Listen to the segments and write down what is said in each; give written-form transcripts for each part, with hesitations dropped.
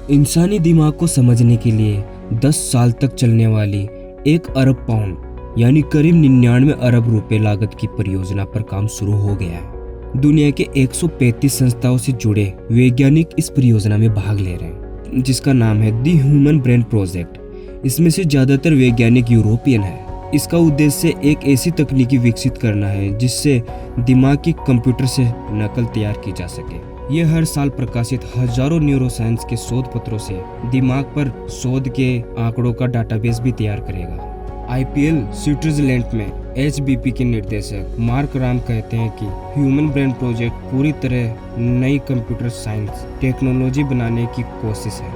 इंसानी दिमाग को समझने के लिए 10 साल तक चलने वाली 1 अरब पाउंड यानी करीब 99 अरब रुपए लागत की परियोजना पर काम शुरू हो गया है। दुनिया के 135 संस्थाओं से जुड़े वैज्ञानिक इस परियोजना में भाग ले रहे हैं, जिसका नाम है द ह्यूमन ब्रेन प्रोजेक्ट। इसमें से ज्यादातर वैज्ञानिक यूरोपियन है। इसका उद्देश्य एक ऐसी तकनीकी विकसित करना है जिससे दिमाग की कंप्यूटर से नकल तैयार की जा सके। ये हर साल प्रकाशित हजारों न्यूरोसाइंस के शोध पत्रों से दिमाग पर शोध के आंकड़ों का डाटाबेस भी तैयार करेगा। IPL स्विट्जरलैंड में HBP के निर्देशक मार्क राम कहते हैं कि ह्यूमन ब्रेन प्रोजेक्ट पूरी तरह नई कंप्यूटर साइंस टेक्नोलॉजी बनाने की कोशिश है,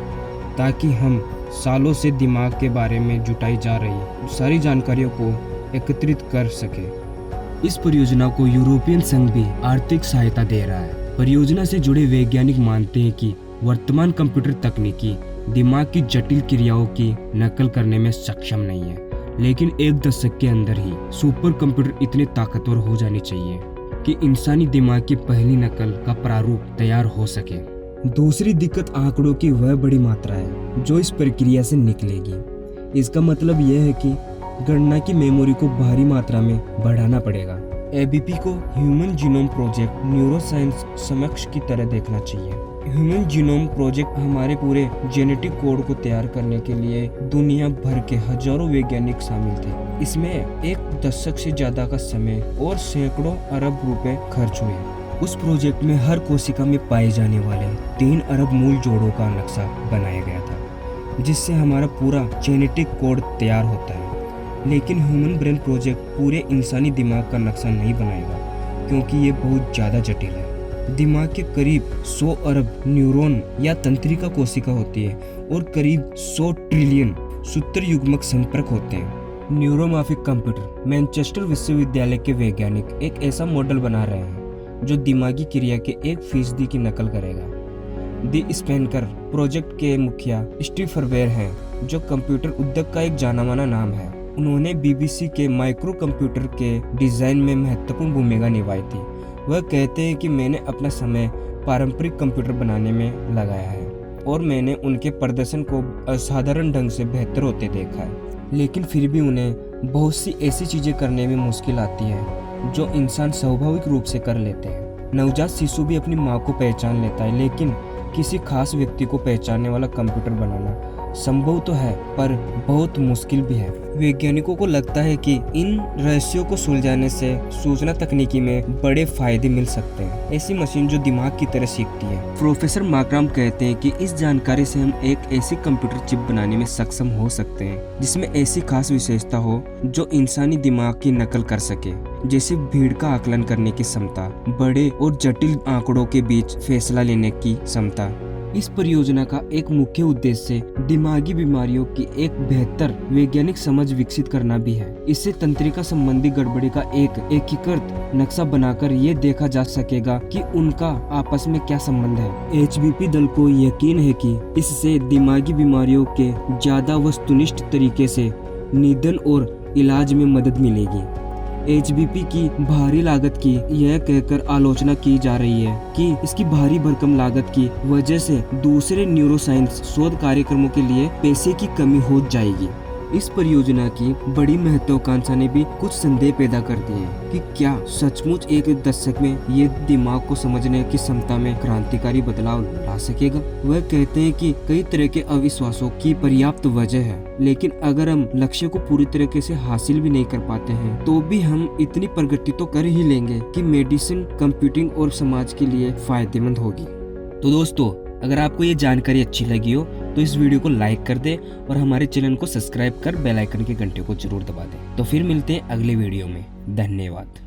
ताकि हम सालों से दिमाग के बारे में जुटाई जा रही सारी जानकारियों को एकत्रित कर सके। इस परियोजना को यूरोपियन संघ भी आर्थिक सहायता दे रहा है। परियोजना से जुड़े वैज्ञानिक मानते हैं कि वर्तमान कंप्यूटर तकनीकी दिमाग की जटिल क्रियाओं की नकल करने में सक्षम नहीं है, लेकिन 1 दशक के अंदर ही सुपर कंप्यूटर इतने ताकतवर हो जानी चाहिए कि इंसानी दिमाग की पहली नकल का प्रारूप तैयार हो सके। दूसरी दिक्कत आंकड़ों की वह बड़ी मात्रा है जो इस प्रक्रिया से निकलेगी। इसका मतलब यह है कि गणना की मेमोरी को भारी मात्रा में बढ़ाना पड़ेगा। ABP को ह्यूमन जीनोम प्रोजेक्ट न्यूरोसाइंस समकक्ष की तरह देखना चाहिए। ह्यूमन जीनोम प्रोजेक्ट हमारे पूरे जेनेटिक कोड को तैयार करने के लिए दुनिया भर के हजारों वैज्ञानिक शामिल थे। इसमें 1 दशक से ज्यादा का समय और सैकड़ों अरब रुपए खर्च हुए। उस प्रोजेक्ट में हर कोशिका में पाए जाने वाले 3 अरब मूल जोड़ों का नक्शा बनाया गया था, जिससे हमारा पूरा जेनेटिक कोड तैयार होता है। लेकिन ह्यूमन ब्रेन प्रोजेक्ट पूरे इंसानी दिमाग का नक्शा नहीं बनाएगा, क्योंकि ये बहुत ज़्यादा जटिल है। दिमाग के करीब 100 अरब न्यूरॉन या तंत्रिका कोशिका होती है और करीब 100 ट्रिलियन सूत्र युग्मक संपर्क होते हैं। न्यूरोमॉर्फिक कंप्यूटर मैनचेस्टर विश्वविद्यालय के वैज्ञानिक एक ऐसा मॉडल बना रहे हैं जो दिमागी क्रिया के 1% की नकल करेगा। द स्पेनकर प्रोजेक्ट के मुखिया स्टीव फरबेर हैं, जो कंप्यूटर उद्योग का एक जाना माना नाम है। उन्होंने BBC के माइक्रो कंप्यूटर के डिजाइन में महत्वपूर्ण भूमिका निभाई थी। वह कहते हैं कि मैंने अपना समय पारंपरिक कंप्यूटर बनाने में लगाया है और मैंने उनके प्रदर्शन को असाधारण ढंग से बेहतर होते देखा है, लेकिन फिर भी उन्हें बहुत सी ऐसी चीजें करने में मुश्किल आती है जो इंसान स्वाभाविक रूप से कर लेते हैं। नवजात शिशु भी अपनी माँ को पहचान लेता है, लेकिन किसी खास व्यक्ति को पहचानने वाला कंप्यूटर बनाना संभव तो है, पर बहुत मुश्किल भी है। वैज्ञानिकों को लगता है कि इन रहस्यों को सुलझाने से सूचना तकनीकी में बड़े फायदे मिल सकते हैं। ऐसी मशीन जो दिमाग की तरह सीखती है। प्रोफेसर मार्कराम कहते हैं कि इस जानकारी से हम एक ऐसी कंप्यूटर चिप बनाने में सक्षम हो सकते हैं जिसमें ऐसी खास विशेषता हो जो इंसानी दिमाग की नकल कर सके, जैसे भीड़ का आकलन करने की क्षमता, बड़े और जटिल आंकड़ों के बीच फैसला लेने की क्षमता। इस परियोजना का एक मुख्य उद्देश्य दिमागी बीमारियों की एक बेहतर वैज्ञानिक समझ विकसित करना भी है। इससे तंत्रिका संबंधी गड़बड़ी का एक एकीकृत नक्शा बनाकर ये देखा जा सकेगा कि उनका आपस में क्या संबंध है। HBP दल को यकीन है कि इससे दिमागी बीमारियों के ज्यादा वस्तुनिष्ठ तरीके से निदान और इलाज में मदद मिलेगी। HBP की भारी लागत की यह कहकर आलोचना की जा रही है कि इसकी भारी भरकम लागत की वजह से दूसरे न्यूरोसाइंस शोध कार्यक्रमों के लिए पैसे की कमी हो जाएगी। इस परियोजना की बड़ी महत्वाकांक्षा ने भी कुछ संदेह पैदा कर दिए कि क्या सचमुच 1 दशक में ये दिमाग को समझने की क्षमता में क्रांतिकारी बदलाव ला सकेगा। वह कहते हैं कि कई तरह के अविश्वासों की पर्याप्त वजह है, लेकिन अगर हम लक्ष्य को पूरी तरीके से हासिल भी नहीं कर पाते हैं तो भी हम इतनी प्रगति तो कर ही लेंगे कि मेडिसिन, कंप्यूटिंग और समाज के लिए फायदेमंद होगी। तो दोस्तों, अगर आपको ये जानकारी अच्छी लगी हो तो इस वीडियो को लाइक कर दें और हमारे चैनल को सब्सक्राइब कर बेल आइकन के घंटे को जरूर दबा दें। तो फिर मिलते हैं अगले वीडियो में। धन्यवाद।